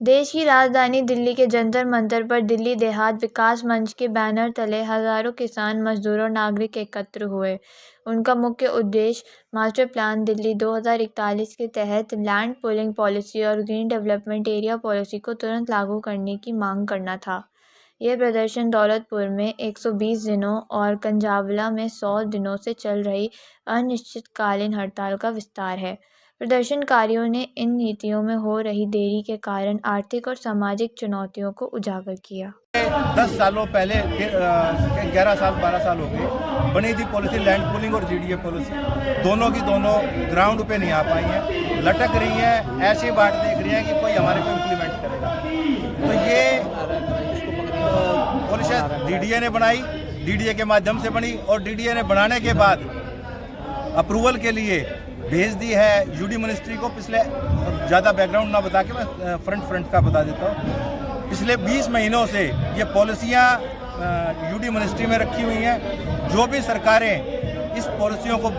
देश की राजधानी दिल्ली के जंतर मंतर पर दिल्ली देहात विकास मंच के बैनर तले हजारों किसान, मजदूर और नागरिक एकत्र हुए। उनका मुख्य उद्देश्य मास्टर प्लान दिल्ली 2041 के तहत लैंड पूलिंग पॉलिसी और ग्रीन डेवलपमेंट एरिया पॉलिसी को तुरंत लागू करने की मांग करना था। यह प्रदर्शन दौलतपुर में 120 दिनों और कंजावला में 100 दिनों से चल रही अनिश्चितकालीन हड़ताल का विस्तार है। प्रदर्शनकारियों ने इन नीतियों में हो रही देरी के कारण आर्थिक और सामाजिक चुनौतियों को उजागर किया। 10 सालों पहले 11 साल 12 साल हो गए बनी थी पॉलिसी लैंड पूलिंग और जीडीए पॉलिसी, दोनों की दोनों ग्राउंड पे नहीं आ पाई हैं, लटक रही हैं, ऐसी बात देख रही हैं कि कोई हमारे को इम्प्लीमेंट करेगा। तो ये पॉलिसी डीडीए ने बनाई, डीडीए के माध्यम से बनी और डीडीए ने बनाने के बाद अप्रूवल के लिए भेज दी है यूडी मिनिस्ट्री को। पिछले ज़्यादा बैकग्राउंड ना बता के मैं फ्रंट का बता देता हूँ। पिछले 20 महीनों से ये पॉलिसियाँ यूडी मिनिस्ट्री में रखी हुई हैं। जो भी सरकारें इस पॉलिसियों को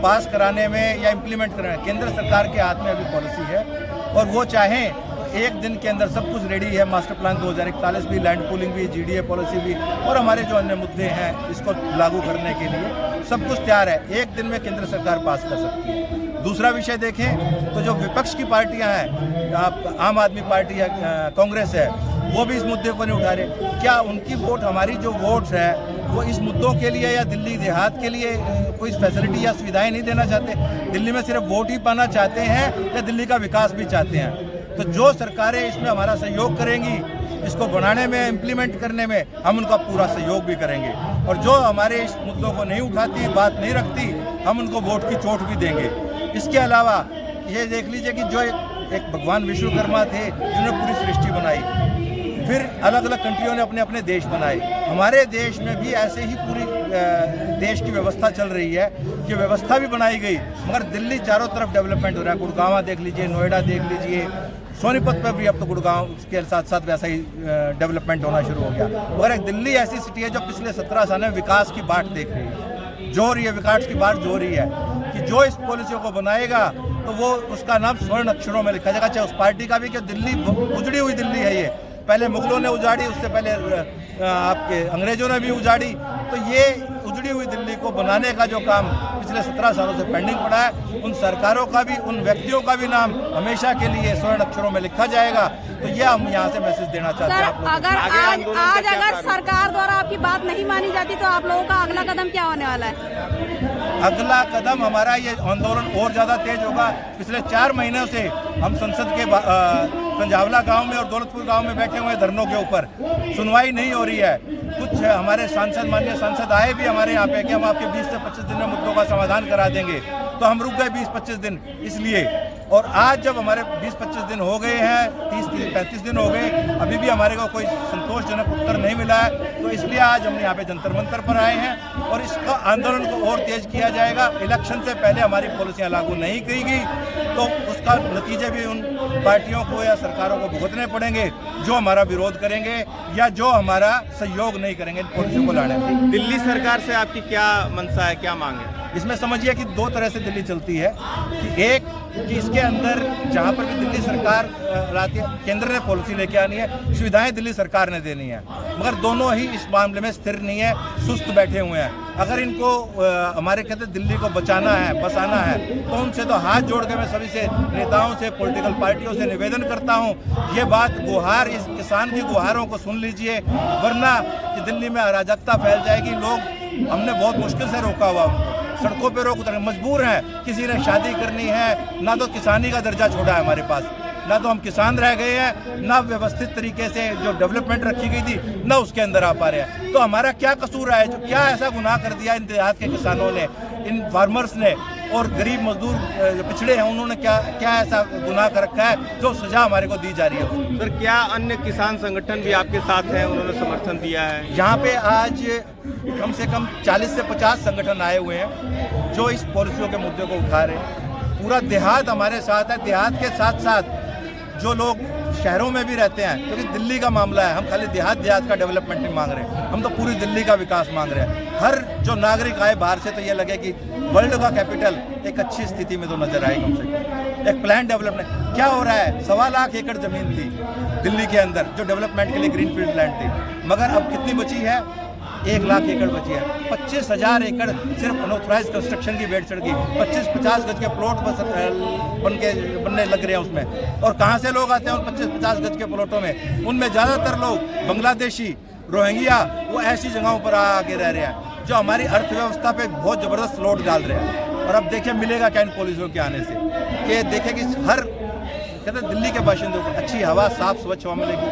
पास कराने में या इम्प्लीमेंट कराने, केंद्र सरकार के हाथ में अभी पॉलिसी है और वो चाहें तो एक दिन के अंदर सब कुछ रेडी है। मास्टर प्लान 2041 भी, लैंड पूलिंग भी, जीडीए पॉलिसी भी और हमारे जो अन्य मुद्दे हैं इसको लागू करने के लिए सब कुछ तैयार है। एक दिन में केंद्र सरकार पास कर सकती है। दूसरा विषय देखें तो जो विपक्ष की पार्टियां हैं, आम आदमी पार्टी है, कांग्रेस है, वो भी इस मुद्दे को नहीं उठा रहे। क्या उनकी वोट, हमारी जो वोट्स है वो इस मुद्दों के लिए या दिल्ली देहात के लिए कोई फैसिलिटी या सुविधाएं नहीं देना चाहते? दिल्ली में सिर्फ वोट ही पाना चाहते हैं या दिल्ली का विकास भी चाहते हैं? तो जो सरकारें इसमें हमारा सहयोग करेंगी, इसको बनाने में, इम्प्लीमेंट करने में, हम उनका पूरा सहयोग भी करेंगे। और जो हमारे इस मुद्दों को नहीं उठाती, बात नहीं रखती, हम उनको वोट की चोट भी देंगे। इसके अलावा ये देख लीजिए कि जो एक भगवान विश्वकर्मा थे जिन्होंने पूरी सृष्टि बनाई, फिर अलग अलग कंट्रियों ने अपने अपने देश बनाए। हमारे देश में भी ऐसे ही पूरी देश की व्यवस्था चल रही है कि व्यवस्था भी बनाई गई, मगर दिल्ली चारों तरफ डेवलपमेंट हो रहा है। गुड़गांव देख लीजिए, नोएडा देख लीजिए, सोनीपत पर भी अब तो गुड़गांव के साथ साथ वैसा ही डेवलपमेंट होना शुरू हो गया। मगर एक दिल्ली ऐसी सिटी है जो पिछले 17 साल में विकास की बाट देख रही है, जो रही है, विकास की बाट जो रही है कि जो इस पॉलिसियों को बनाएगा तो वो उसका नाम स्वर्ण अक्षरों में लिखा जाएगा, चाहे उस पार्टी का भी। कि दिल्ली उजड़ी हुई दिल्ली है, ये पहले मुगलों ने उजाड़ी, उससे पहले आपके अंग्रेजों ने भी उजाड़ी। तो ये उजड़ी हुई दिल्ली को बनाने का जो काम पिछले 17 सालों से पेंडिंग पड़ा है, उन सरकारों का भी, उन व्यक्तियों का भी नाम हमेशा के लिए स्वर्ण अक्षरों में लिखा जाएगा। तो ये हम यहाँ से मैसेज देना चाहते हैं आप लोगों को। अगर सरकार द्वारा आपकी बात नहीं मानी जाती तो आप लोगों का अगला कदम क्या होने वाला है? अगला कदम हमारा ये आंदोलन और ज़्यादा तेज होगा। पिछले 4 महीनों से हम संसद के कंजावला गांव में और दौलतपुर गांव में बैठे हुए धरनों के ऊपर, सुनवाई नहीं हो रही है। कुछ हमारे सांसद, माननीय सांसद आए भी हमारे यहाँ पे कि हम आपके 20 से 25 दिन में मुद्दों का समाधान करा देंगे, तो हम रुक गए 20-25 दिन इसलिए। और आज जब हमारे 20-25 दिन हो गए हैं, 30-35 दिन हो गए, अभी भी हमारे को कोई संतोषजनक उत्तर नहीं मिला है, तो इसलिए आज हम यहाँ पे जंतर मंतर पर आए हैं और इसका आंदोलन को और तेज किया जाएगा। इलेक्शन से पहले हमारी पॉलिसियाँ लागू नहीं की गई तो उसका नतीजे भी उन पार्टियों को या सरकारों को भुगतने पड़ेंगे जो हमारा विरोध करेंगे या जो हमारा सहयोग नहीं करेंगे इन पॉलिसियों को लाने में। दिल्ली सरकार से आपकी क्या मंशा है, क्या मांग है? इसमें समझिए कि 2 तरह से दिल्ली चलती है कि एक कि इसके अंदर जहाँ पर भी दिल्ली सरकार लाती है, केंद्र ने पॉलिसी लेके आनी है, सुविधाएं दिल्ली सरकार ने देनी है, मगर दोनों ही इस मामले में स्थिर नहीं है, सुस्त बैठे हुए हैं। अगर इनको हमारे कहते दिल्ली को बचाना है, बसाना है, तो उनसे तो हाथ जोड़ के मैं सभी से, नेताओं से, पॉलिटिकल पार्टियों से निवेदन करता हूँ, ये बात गुहार, इस किसान की गुहारों को सुन लीजिए, वरना कि दिल्ली में अराजकता फैल जाएगी। लोग, हमने बहुत मुश्किल से रोका हुआ उनको, सड़कों पे रोक उतर मजबूर हैं। किसी ने शादी करनी है, ना तो किसानी का दर्जा छोड़ा है हमारे पास, ना तो हम किसान रह गए हैं, ना व्यवस्थित तरीके से जो डेवलपमेंट रखी गई थी ना उसके अंदर आ पा रहे हैं। तो हमारा क्या कसूर है? जो क्या ऐसा गुनाह कर दिया इन देहात के किसानों ने, इन फार्मर्स ने, और गरीब मजदूर जो पिछड़े हैं उन्होंने क्या ऐसा गुनाह कर रखा है जो सजा हमारे को दी जा रही है? सर, क्या अन्य किसान संगठन भी आपके साथ हैं, उन्होंने समर्थन दिया है? यहाँ पे आज कम से कम 40 से 50 संगठन आए हुए हैं जो इस पॉलिसियों के मुद्दे को उठा रहे हैं। पूरा देहात हमारे साथ है। देहात के साथ साथ जो लोग शहरों में भी रहते हैं, क्योंकि दिल्ली का मामला है। हम खाली देहात का डेवलपमेंट नहीं मांग रहे, हम तो पूरी दिल्ली का विकास मांग रहे हैं। हर जो नागरिक आए बाहर से तो ये लगे कि वर्ल्ड का कैपिटल एक अच्छी स्थिति में तो नजर आए। कम से कम एक प्लान डेवलपमेंट क्या हो रहा है। 1.25 लाख एकड़ जमीन थी दिल्ली के अंदर जो डेवलपमेंट के लिए ग्रीनफील्ड लैंड थी, मगर अब कितनी बची है? 1 लाख एकड़ बची है। 25,000 एकड़ सिर्फ अनऑथराइज कंस्ट्रक्शन की भेड़ चढ़ गई। 25-50 गज के प्लॉट बनने लग रहे हैं उसमें। और कहाँ से लोग आते हैं उन 25-50 गज के प्लॉटों में? उनमें ज़्यादातर लोग बांग्लादेशी, रोहिंग्या, वो ऐसी जगहों पर आके रह रहे हैं जो हमारी अर्थव्यवस्था पे बहुत ज़बरदस्त लोड डाल रहे हैं। और अब देखिए मिलेगा क्या इन पॉलिसियों के आने से, कि देखिए कि हर कहते हैं दिल्ली के बाशिंदों को अच्छी हवा, साफ स्वच्छ हवा मिलेगी।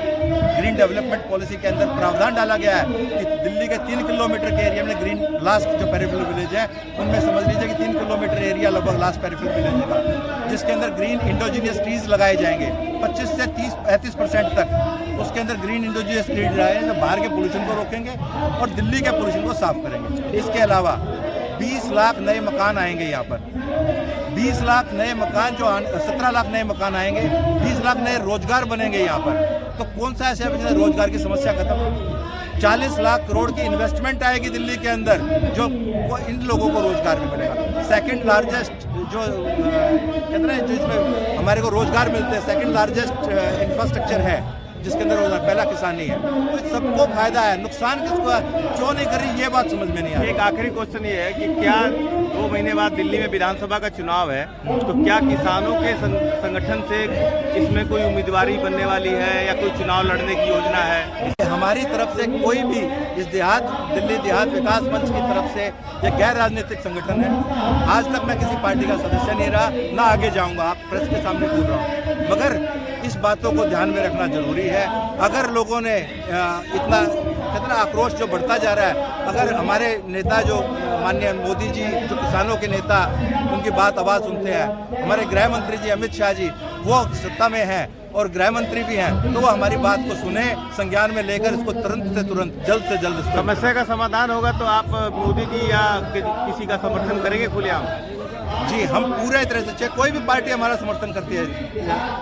ग्रीन डेवलपमेंट पॉलिसी के अंदर प्रावधान डाला गया है कि दिल्ली के 3 किलोमीटर के एरिया में ग्रीन लास्ट जो पेरिफेरल विलेज है उनमें समझ लीजिए कि 3 किलोमीटर एरिया लगभग लास्ट पेरिफेरल विलेज का, जिसके अंदर ग्रीन इंडोजीनियस ट्रीज लगाए जाएंगे 25 से 30-35% तक। उसके अंदर ग्रीन इंडोजीनियस ट्रीज लगाए जो बाहर के पोल्यूशन को रोकेंगे और दिल्ली के पोल्यूशन को साफ करेंगे। इसके अलावा 20 लाख नए मकान आएंगे यहाँ पर। 20 लाख नए मकान 17 लाख नए मकान आएंगे, 20 लाख नए रोजगार बनेंगे यहाँ पर। तो कौन सा ऐसे है रोजगार की समस्या खत्म? 40 लाख करोड़ की इन्वेस्टमेंट आएगी दिल्ली के अंदर, जो इन लोगों को रोजगार भी मिलेगा। सेकंड लार्जेस्ट जो कहते हैं जिसमें हमारे को रोजगार मिलते हैं, सेकंड लार्जेस्ट इंफ्रास्ट्रक्चर है जिसके अंदर रोजगार, पहला किसान नहीं है। तो सबको फायदा है, नुकसान किसको है, क्यों नहीं कर रही, ये बात समझ में नहीं आ रही। एक आखिरी क्वेश्चन ये है कि क्या 2 महीने बाद दिल्ली में विधानसभा का चुनाव है, तो क्या किसानों के संगठन से इसमें कोई उम्मीदवारी बनने वाली है या कोई चुनाव लड़ने की योजना है? हमारी तरफ से कोई भी इस दिल्ली देहात विकास मंच की तरफ से ये गैर राजनीतिक संगठन है। आज तक मैं किसी पार्टी का सदस्य नहीं रहा, ना आगे जाऊंगा। आप प्रेस के सामने बोल रहा हूँ, मगर इस बातों को ध्यान में रखना जरूरी है। अगर लोगों ने कितना आक्रोश जो बढ़ता जा रहा है, अगर हमारे नेता जो माननीय मोदी जी जो किसानों के नेता, उनकी बात आवाज़ सुनते हैं, हमारे गृह मंत्री जी अमित शाह जी वो सत्ता में हैं और गृह मंत्री भी हैं, तो वो हमारी बात को सुने, संज्ञान में लेकर इसको तुरंत से तुरंत जल्द से जल्द समस्या का समाधान होगा। तो आप मोदी जी या किसी का समर्थन करेंगे खुलेआम? जी, हम पूरे तरह से, चाहे कोई भी पार्टी हमारा समर्थन करती है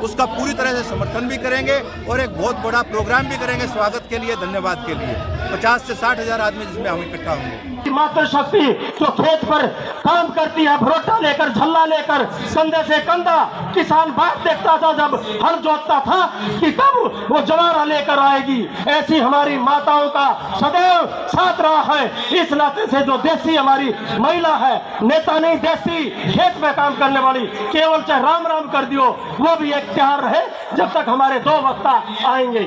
उसका पूरी तरह से समर्थन भी करेंगे और एक बहुत बड़ा प्रोग्राम भी करेंगे स्वागत के लिए, धन्यवाद के लिए। 50 से 60 हज़ार आदमी जिसमें हम इकट्ठा होंगे। मातृशक्ति जो खेत पर काम करती है, भरोटा लेकर, झल्ला लेकर, कंधे से कंधा, किसान बात देखता था जब हल जोतता था कि कब वो जवारा लेकर आएगी। ऐसी हमारी माताओं का सदैव साथ रहा है। इस नाते से जो देसी हमारी महिला है, नेता नहीं, देसी खेत में काम करने वाली, केवल चाहे राम राम कर दियो, वो भी एक प्यार रहे जब तक हमारे 2 वक्ता आएंगे।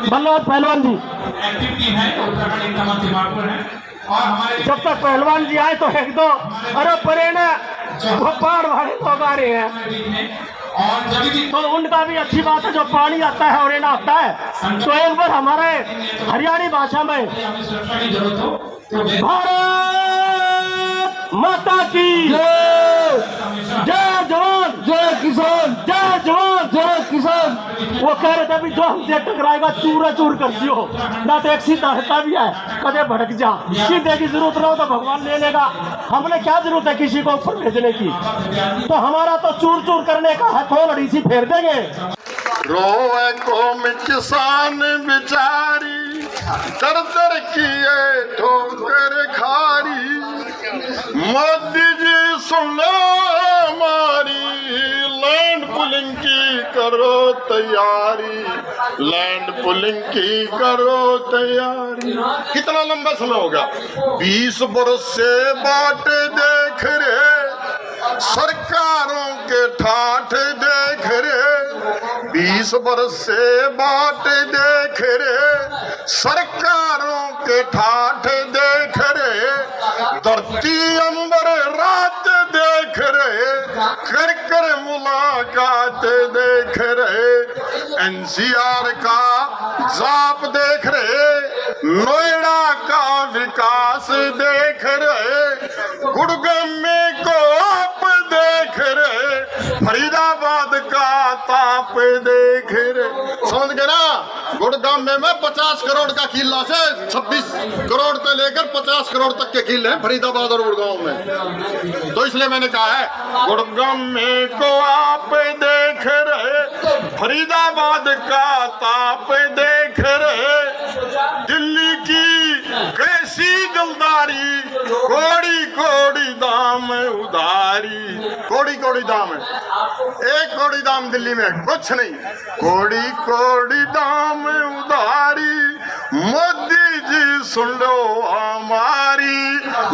बल्लभ पहलवान जी, जब तक पहलवान जी आए तो 1-2 अरे परेना वो पहाड़ वाले लोग आ रहे हैं, तो उनका भी अच्छी बात है। जो पानी आता है और एना आता है, तो एक बार हमारे हरियाणी भाषा में भारत माता की जय जवान जय किसान, जय जवान जय किसान। वो कह रहे थे अभी जो हमसे टकराएगा चूरा चूर कर दियो, ना तो एक सीधा रहता भी है, कदे भड़क जा। सीधे की जरूरत ना हो तो भगवान ले लेगा, हमने क्या जरूरत है किसी को ऊपर भेजने की? तो हमारा तो चूर चूर करने का है, तो लड़ी सी फेर देंगे। रोवे कौम किसान बिचारी, दर दर किए ठोकर खारी। मोदी जी सुन लो हमारी, लैंड पुलिंग की करो तैयारी, लैंड पुलिंग की करो तैयारी। कितना लंबा समय होगा? 20 बरस से बाट देख रहे, सरकारों के ठाठ देख रहे। 20 बरस से बाट देख रहे, सरकारों के ठाठ देख रहे। धरती अंबर रात देख रहे, कर कर मुलाकात देख रहे। NCR का जाप देख रहे, नोएडा का विकास देख रहे, गुड़गांव में को आप देख रहे। फरीदाबाद का ताप देख रे। समझ गए ना? गुड़गांव में 50 करोड़ का किला से 26 करोड़ से लेकर 50 करोड़ तक के किले हैं फरीदाबाद और गुड़गांव में। तो इसलिए मैंने कहा है गुड़गांव में को आप देख रहे, फरीदाबाद का ताप देख रहे, दिल्ली की कैसी दिलदारी, कोड़ी कोड़ी दाम उधारी। कोड़ी कोड़ी दाम है, 1 कौड़ी दाम दिल्ली में कुछ नहीं, कोड़ी कोड़ी दाम उधारी। मोदी जी सुन लो हमारी,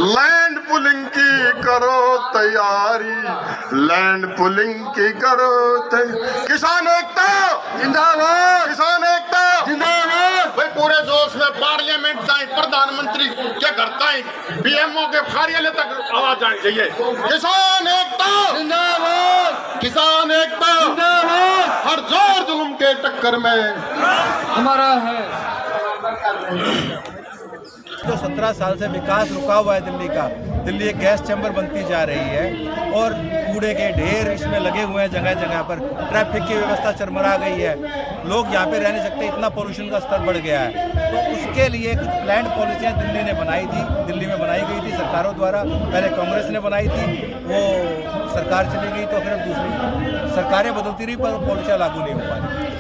लैंड पुलिंग की करो तैयारी, लैंड पुलिंग की करो तैयारी। किसान एकता जिंदाबाद, किसान एकता जिंदाबाद। भाई पूरे जोश में पार्लियामेंट जाए, प्रधानमंत्री के घर जाए, बीएमओ के कार्यालय तक आवाज जानी चाहिए। किसान एकता जिंदाबाद, किसान एकता जिंदाबाद। हर जोर जुल्म के टक्कर में हमारा है। जो 17 साल से विकास रुका हुआ है दिल्ली का, दिल्ली एक गैस चैम्बर बनती जा रही है और कूड़े के ढेर इसमें लगे हुए हैं जगह जगह पर, ट्रैफिक की व्यवस्था चरमरा गई है, लोग यहाँ पे रह नहीं सकते, इतना पोल्यूशन का स्तर बढ़ गया है। तो उसके लिए कुछ प्लान पॉलिसियाँ दिल्ली ने बनाई थी, दिल्ली में बनाई गई थी सरकारों द्वारा। पहले कांग्रेस ने बनाई थी, वो सरकार चली गई तो फिर दूसरी सरकारें बदलती रही पर पॉलिसियाँ लागू नहीं हो पाई।